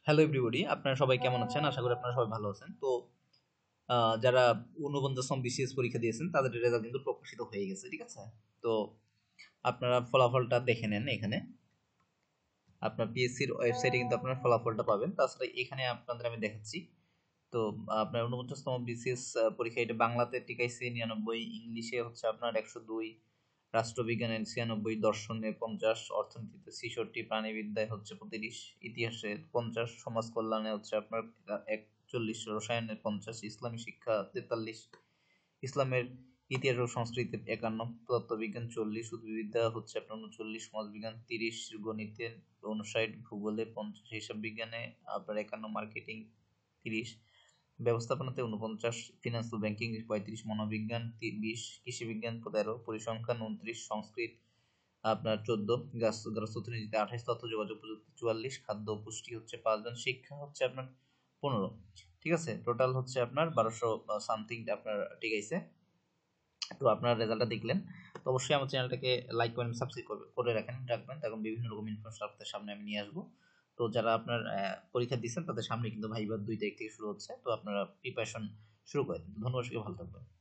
Hello everybody, আপনারা সবাই কেমন আছেন? আশা করি আপনারা সবাই ভালো আছেন। তো যারা ৪৯তম বিসিএস পরীক্ষা দিয়েছেন তাদের রেজাল্ট কিন্তু প্রকাশিত হয়ে গেছে, ঠিক আছে? তো আপনারা ফলাফলটা দেখে নেন এখানে। আপনার পিএসসির ওয়েবসাইটে কিন্তু আপনারা ফলাফলটা পাবেন। তাছাড়া এখানে আপনাদের আমি দেখাচ্ছি। তো আপনার ৪৯তম বিসিএস পরীক্ষা এটা বাংলাতে টিকাইছে ৯৯, ইংলিশে হচ্ছে আপনার ১০২, রাষ্ট্রবিজ্ঞানে ৯৬, দর্শনে ৫০, অর্থনীতিতে ৬৬, প্রাণীবিদ্যায় হচ্ছে ৩৫, ইতিহাসে ৫০, সমাজ কল্যাণে হচ্ছে আপনার ৪১, রসায়নে ৫০, ইসলামী শিক্ষা ৪৩, ইসলামের ইতিহাস ও সংস্কৃতি ৫১, পদার্থবিজ্ঞান ৪০, উদ্ভিদবিদ্যা হচ্ছে আপনার ৩৯, সমাজবিজ্ঞান ৩০, গণিতে ৫৯, ভূগোলে ৫০, হিসাব বিজ্ঞানে আপনার ৫১, মার্কেটিং ৩০, ব্যবস্থাপনাতে ৪৯, ফিনান্সিয়াল ব্যাংকিং ৩৫, মনোবিজ্ঞান ২০, কৃষিবিজ্ঞান ১৩, পরিসংখ্যান ২৯, সংস্কৃত আপনার ১৪, গাছতত্ত্বনীতিতে ২৮, তথ্য যোগাযোগ প্রযুক্তি ৪৪, খাদ্য ও পুষ্টি হচ্ছে ৫ জন, শিক্ষা হচ্ছে আপনার ১৫। ঠিক আছে, টোটাল হচ্ছে আপনার ১২০০ সামথিং আপনার ঠিক আছে। তো আপনার রেজাল্টটা দেখলেন, তো অবশ্যই আমার চ্যানেলটাকে লাইক করেন, সাবস্ক্রাইব করে রাখবেন, তখন বিভিন্ন রকম ইনফরমেশন আপনাদের সামনে আমি নিয়ে আসবো। তো যারা আপনার পরীক্ষা দিচ্ছেন তাদের সামনে কিন্তু ভাইবা ২ তারিখ থেকে শুরু হচ্ছে, তো আপনারা প্রিপারেশন শুরু করেন। ধন্যবাদ, সবাইকে ভালো থাকবেন।